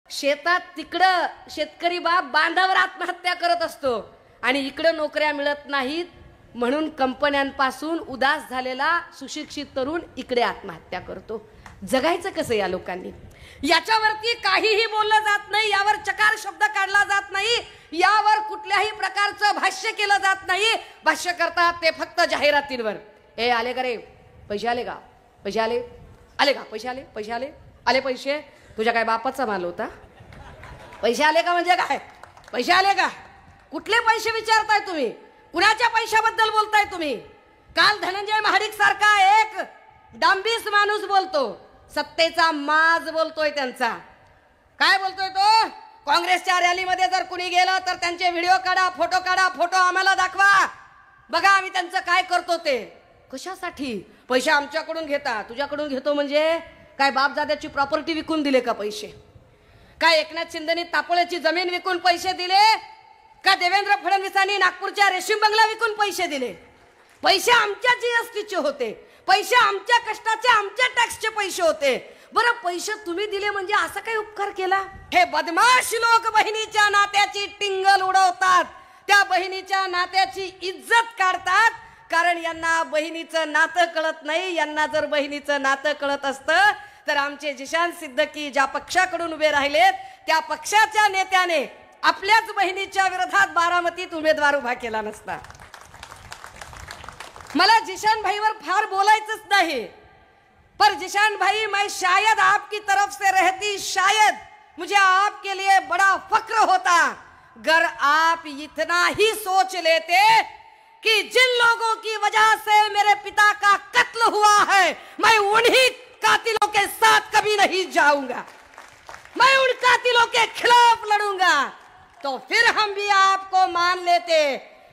शेतात तिकडं शेतकरी बाप बांधावर आत्महत्या करत असतो आणि इकडं नोकऱ्या मिळत नाहीत म्हणून कंपन्यांपासून उदास झालेला सुशिक्षित तरुण इकडे आत्महत्या करतो। जगायचं कसं या लोकांनी? याच्यावरती काहीही बोललं जात नाही, यावर चकार शब्द काढला जात नाही, यावर कुठल्याही प्रकारचं भाष्य केलं जात नाही। भाष्य करतात ते फक्त जाहिरातींवर। ए आले का रे पैसे? आले का पैसे? आले आले का पैसे? आले पैसे? आले आले पैसे? तुझ्या काय बापाचा माल होता? पैसे आले का म्हणजे काय? पैसे आले का? कुठले पैसे विचारताय तुम्ही? कुणाच्या पैशाबद्दल बोलताय तुम्ही? काल धनंजय महाडिक सारखा एक डांबीस माणूस बोलतो, सत्तेचा माज बोलतोय त्यांचा। काय बोलतोय तो? काँग्रेसच्या रॅलीमध्ये जर कुणी गेलं तर त्यांचे व्हिडिओ काढा, फोटो आम्हाला दाखवा, बघा आम्ही त्यांचं काय करतो ते। कशासाठी? पैसे आमच्याकडून घेता? तुझ्याकडून घेतो म्हणजे काय बापजाद्याची प्रॉपर्टी विकून दिले का पैसे? काय एकनाथ शिंदेनी तापोळ्याची जमीन विकून पैसे दिले का? देवेंद्र फडणवीसांनी नागपूरच्या रेशीम बंगला विकून पैसे दिले? पैसे आमच्या जीएसटीचे होते, पैसे आमच्या कष्टाचे, आमच्या टॅक्सचे पैसे होते। बरं पैसे तुम्ही दिले म्हणजे असा काय उपकार केला? हे बदमाश लोक बहिणीच्या नात्याची टिंगल उडवतात, त्या बहिणीच्या नात्याची इज्जत काढतात, कारण यांना बहिणीचं नातं कळत नाही। यांना जर बहिणीचं नातं कळत असतं तर आमचे जिशान सिद्दकी ज्या पक्षाकडून उभे राहिलेत त्या पक्षाच्या नेत्याने आपल्याच बहिणीच्या विरोधात बारामतीत उमेदवार उभा केला नसता। मला जिशान भाईवर फार बोलायचंच नहीं, पर जिशान भाई मैं शायद आपकी तरफ से रहती, शायद मुझे आपके लिए बड़ा फक्र होता अगर आप इतना ही सोच लेते कि जिन लोगों की वजह से मेरे पिता का कत्ल हुआ है मैं उन्हीं कातिलों के साथ कभी नहीं जाऊंगा, मैं उन कातिलों के खिलाफ लड़ूंगा, तो फिर हम भी आपको मान लेते।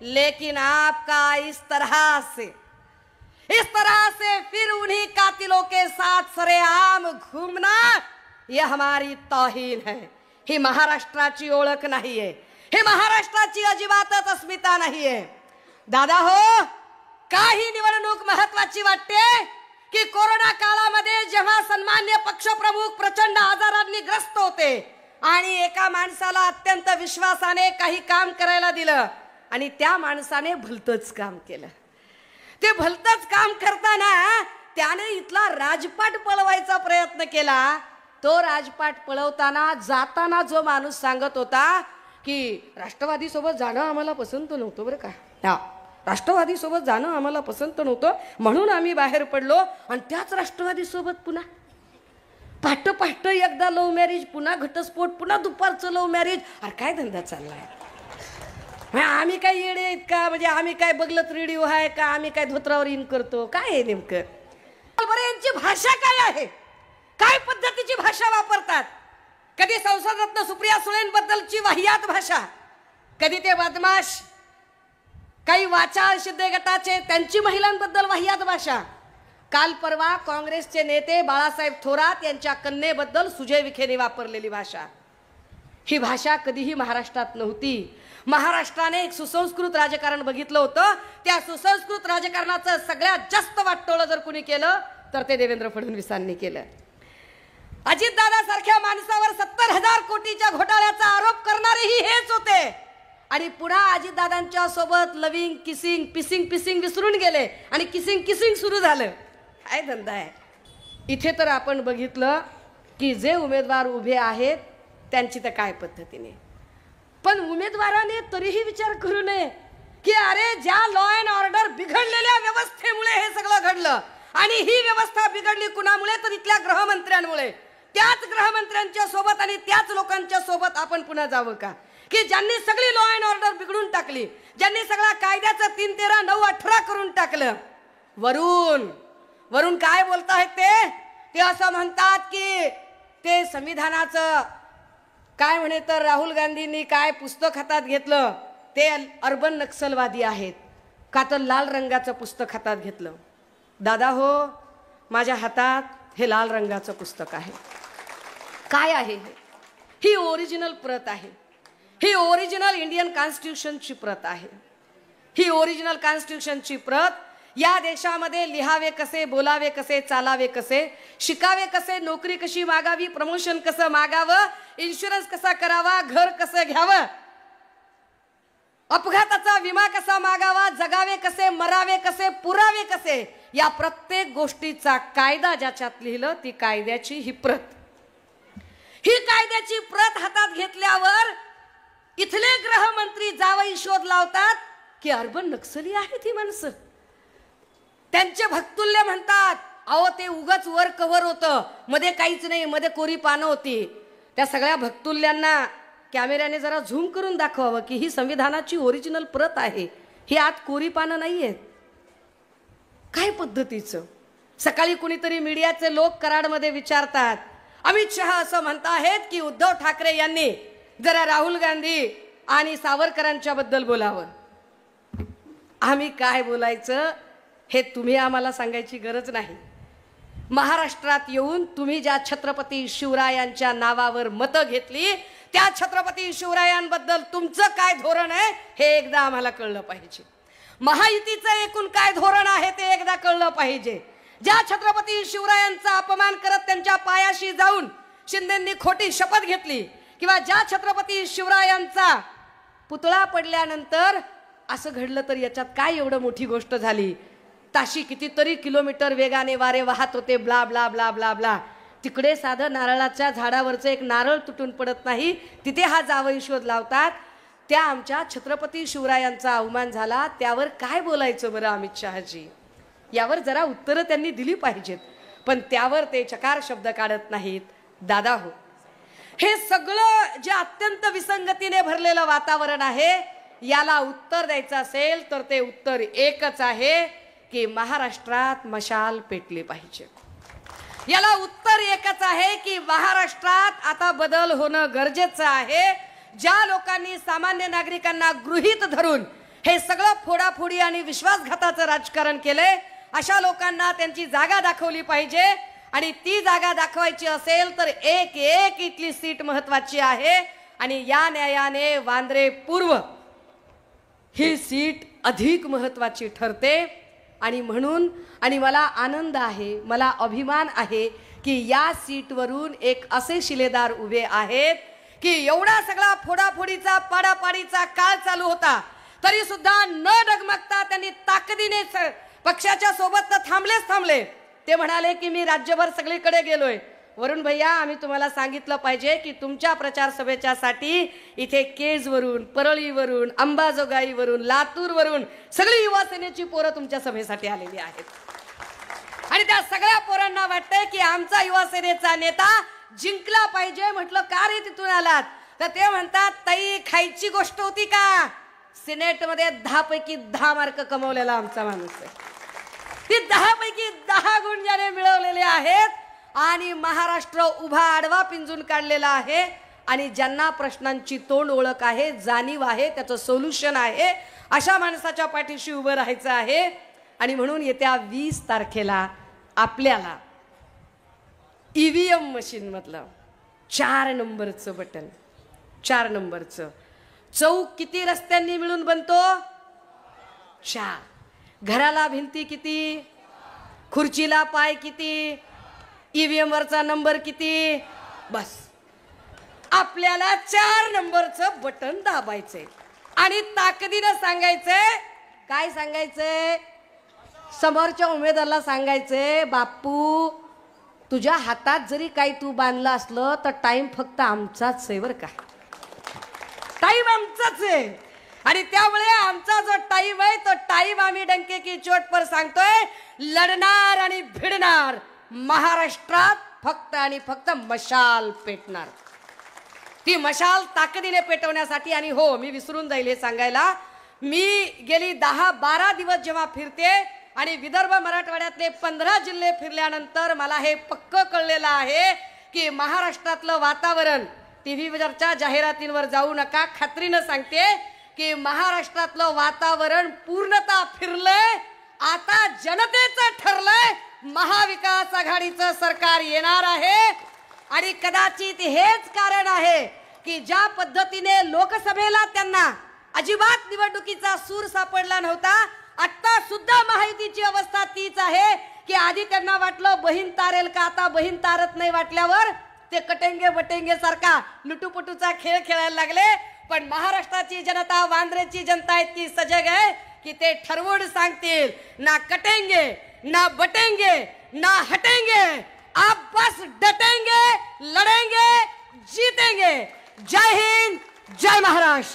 लेकिन आपका इस तरह से फिर उन्हीं कातिलों के साथ सरेआम घूमना यह हमारी तौहीन है। ही महाराष्ट्राची ओळख नाहीये, हे महाराष्ट्राची अजिबातच अस्मिता नाहीये। दादा हो, काही निवडणूक महत्वाची वाटते की कोरोना काळामध्ये जेव्हा सन्मान्य पक्षप्रमुख प्रचंड आजारांनी ग्रस्त होते आणि एका माणसाला अत्यंत विश्वासाने काही काम करायला दिलं आणि त्या माणसाने भलतंच काम केलं। ते भलतंच काम करताना त्याने इथला राजपाट पळवायचा प्रयत्न केला। तो राजपाट पळवताना जाताना जो माणूस सांगत होता की राष्ट्रवादी सोबत जाणं आम्हाला पसंत नव्हतं बरं का, हा राष्ट्रवादी सोबत जाणं आम्हाला पसंत नव्हतं म्हणून आम्ही बाहेर पडलो, आणि त्याच राष्ट्रवादी सोबत पुन्हा पाठ एकदा लव्ह मॅरेज, पुन्हा घटस्फोट, पुन्हा दुपारचं लव्ह मॅरेज। अरे काय धंदा चाललाय? आम्ही काय येडे आहेत का? म्हणजे आम्ही काय बघलत रेडिओ आहे का? आम्ही काय धोत्रावर इन करतो? काय आहे नेमकं? बरं यांची भाषा काय आहे? काय पद्धतीची भाषा वापरतात? कधी संसदरत्न सुप्रिया सुळेंबद्दलची वाहियात भाषा, कधी ते बदमाश काही वाचाळ शिंदे गटाचे त्यांची महिलांबद्दल वाहियात भाषा। काल परवा काँग्रेसचे नेते बाळासाहेब थोरात यांच्या कन्येबद्दल सुजय विखेने वापरलेली भाषा, ही भाषा कधीही महाराष्ट्रात नव्हती। महाराष्ट्राने एक सुसंस्कृत राजकारण बघितलं होतं, त्या सुसंस्कृत राजकारणाचं सगळ्यात जास्त वाटोळं जर कुणी केलं तर ते देवेंद्र फडणवीसांनी केलं। अजितदादा सारख्या माणसावर 70,000 कोटीच्या घोटाळ्याचा आरोप करणारेही हेच होते, आणि पुन्हा अजितदादांच्या सोबत लविंग किसिंग पिसिंग विसरून गेले आणि किसिंग सुरू झालं। काय धंदा आहे? इथे तर आपण बघितलं की जे उमेदवार उभे आहेत त्यांची तर काय पद्धतीने, पण उमेदवाराने तरीही विचार करू नये की अरे ज्या लॉ अँड ऑर्डर बिघडलेल्या व्यवस्थेमुळे हे सगळं घडलं, आणि ही व्यवस्था बिघडली कुणामुळे? तर इथल्या गृहमंत्र्यांमुळे। त्याच गृहमंत्र्यांच्या सोबत आणि त्याच लोकांच्या सोबत आपण पुन्हा जावं का, की ज्यांनी सगळी लॉ अँड ऑर्डर बिघडून टाकली, ज्यांनी सगळा कायद्याचं 3, 13, 9, 18 करून टाकलं। वरून काय बोलतायत ते असं म्हणतात की ते संविधानाचं काय म्हणे, तर राहुल गांधींनी काय पुस्तक हातात घेतलं ते अर्बन नक्सलवादी आहेत का, तर लाल रंगाचं पुस्तक हातात घेतलं। दादा हो, माझ्या हातात हे लाल रंगाचं पुस्तक आहे। काय आहे हे? ही ओरिजिनल प्रत आहे, ही ओरिजिनल इंडियन कॉन्स्टिट्यूशनची प्रत आहे। ही ओरिजिनल कॉन्स्टिट्यूशनची प्रत या देशामध्ये लिहावे कसे, बोलावे कसे, चालावे कसे, शिकावे कसे, नोकरी कशी मागावी, प्रमोशन कसं मागावं, इन्शुरन्स कसा करावा, घर कसं घ्यावं, अपघाताचा विमा कसा मागावा, जगावे कसे, मरावे कसे, पुरावे कसे, या प्रत्येक गोष्टीचा कायदा ज्याच्यात लिहिलं ती कायद्याची ही प्रत. ही कायद्याची प्रत हातात घेतल्यावर इथले गृहमंत्री जावई शोध लावतात की अर्बन नक्सली आहेत ही माणसं. त्यांचे भक्तुल्य म्हणतात अहो ते उगच वर कव्हर होतं, मध्ये काहीच नाही, मध्ये कोरी पानं होती. त्या सगळ्या भक्तुल्यांना कॅमेऱ्याने जरा झूम करून दाखवावं की ही संविधानाची ओरिजिनल प्रत आहे, ही आत कोरी पानं नाहीयेत. काय पद्धतीचं. सकाळी कुणीतरी मीडियाचे लोक कराडमध्ये विचारतात, अमित शहा असं म्हणताहेत की उद्धव ठाकरे यांनी जरा राहुल गांधी आणि सावरकरांच्या बद्दल बोलावं. आम्ही काय बोलायचं हे तुम्ही आम्हाला सांगायची गरज नाही. महाराष्ट्रात येऊन तुम्ही ज्या छत्रपती शिवरायांच्या नावावर मतं घेतली त्या छत्रपती शिवरायांबद्दल तुमचं काय धोरण आहे हे एकदा आम्हाला कळलं पाहिजे. महायुतीचं एकूण काय धोरण आहे ते एकदा कळलं पाहिजे. ज्या छत्रपती शिवरायांचा अपमान करत त्यांच्या पायाशी जाऊन शिंदेंनी खोटी शपथ घेतली, किंवा ज्या छत्रपती शिवरायांचा पुतळा पडल्यानंतर असं घडलं तर याच्यात काय एवढं मोठी गोष्ट झाली, ताशी कितीतरी किलोमीटर वेगाने वारे वाहत होते, blah blah blah blah blah. तिकडे साधं नारळाच्या झाडावरचं एक नारळ तुटून पडत नाही, तिथे हा जावई शोध लावतात. त्या आमच्या छत्रपती शिवरायांचा अवमान झाला, त्यावर काय बोलायचं बरं अमित शहाजी? यावर जरा उत्तरं त्यांनी दिली पाहिजेत, पण त्यावर ते चकार शब्द काढत नाहीत. दादा हो, हे सगळं जे अत्यंत विसंगतीने भरलेलं वातावरण आहे याला उत्तर द्यायचं असेल तर ते उत्तर एकच आहे की महाराष्ट्रात मशाल पेटली पाहिजे. याला उत्तर एकच आहे की महाराष्ट्रात आता बदल होणं गरजेचं आहे. ज्या लोकांनी सामान्य नागरिकांना गृहीत धरून हे सगळं फोडाफोडी आणि विश्वासघाताचं राजकारण केलंय अशा लोकांना त्यांची जागा दाखवली पाहिजे. आणि ती जागा दाखवायची असेल तर एक एक इथली सीट महत्वाची आहे. आणि या न्यायाने वांद्रे पूर्व ही सीट अधिक महत्वाची ठरते. आणि म्हणून आणि मला आनंद आहे, मला अभिमान आहे की या सीटवरून एक असे शिलेदार उभे आहेत की एवढा सगळा फोडाफोडीचा पाडापाडीचा काळ चालू होता तरी सुद्धा न डगमगता त्यांनी ताकदीने पक्षाच्या सोबत थांबले. ते म्हणाले की मी राज्यभर सगळीकडे गेलोय. वरुण भैया, आम्ही तुम्हाला सांगितलं पाहिजे की तुमच्या प्रचार सभेच्या साठी इथे केजवरून, परळीवरून, अंबाजोगाईवरून, लातूरवरून सगळी युवा सेनेची पोरं तुमच्या सभेसाठी आलेली आहेत. आणि त्या सगळ्या पोरांना वाटतंय की आमचा युवा सेनेचा नेता जिंकला पाहिजे. म्हटलं का रे तिथून आलात? तर ते म्हणतात ताई खायची गोष्ट होती का? सिनेट मध्ये 10 पैकी 10 मार्क कमवलेला आमचा माणूस आहे. ती 10 पैकी 10 गुण ज्याने मिळवलेले आहेत आणि महाराष्ट्र उभा आडवा पिंजून काढलेला आहे. आणि ज्यांना प्रश्नांची तोंड ओळख आहे, जाणीव आहे, त्याचं सोल्युशन आहे, अशा माणसाच्या पाठीशी उभं राहायचं आहे. आणि म्हणून येत्या 20 तारखेला आपल्याला ईव्हीएम मशीन मधलं 4 नंबरचं बटन, 4 नंबरचं चौक किती रस्त्यांनी मिळून बनतो? 4. घराला भिंती किती? खुर्चीला पाय किती? ईव्हीएम वरचा नंबर किती? बस आपल्याला 4 नंबरचं बटन दाबायचंय आणि ताकदीनं सांगायचंय. काय सांगायचंय? समोरच्या उमेदवाराला सांगायचंय, बापू तुझ्या हातात जरी काही तू बांधलं असलं तर टाइम फक्त आमचाच आहे बरं का, टाइम आमचाच आहे. आणि त्यामुळे आमचा जो टाइम आहे तो टाइम आम्ही डंके की चोट पर सांगतोय. लढणार आणि भिडणार, महाराष्ट्रात फक्त आणि फक्त मशाल पेटणार. ती मशाल ताकदीने पेटवण्यासाठी. आणि हो, मी विसरून जाईल हे सांगायला, मी गेली 10-12 दिवस जेव्हा फिरते आणि विदर्भ मराठवाड्यातले 15 जिल्हे फिरल्यानंतर मला हे पक्क कळलेलं आहे की महाराष्ट्रातलं वातावरण, टीव्हीवरच्या जाहिरातींवर जाऊ नका, खात्रीनं सांगते की महाराष्ट्रातलं वातावरण पूर्णतः फिरलंय. आता जनतेचं ठरलंय, महाविकास आघाडीचं सरकार येणार आहे. आणि कदाचित हेच कारण आहे की ज्या पद्धतीने लोकसभेला त्यांना अजिबात निवडणुकीचा सूर सापडला नव्हता, आता सुद्धा महायुतीची अवस्था तीच आहे की आधी त्यांना वाटलं बहीण तारेल का, आता बहीण तारत नाही वाटल्यावर ते कटेंगे बटेंगे सारखा लुटूपुटूचा खेळ खेळायला लागले. पण महाराष्ट्राची जनता, वांद्र्याची जनता इतकी सजग आहे की ते ठरवून सांगतील, ना कटेंगे ना बटेंगे ना हटेंगे, आप बस डटेंगे, लड़ेंगे, जीतेंगे. जय हिंद, जय महाराष्ट्र.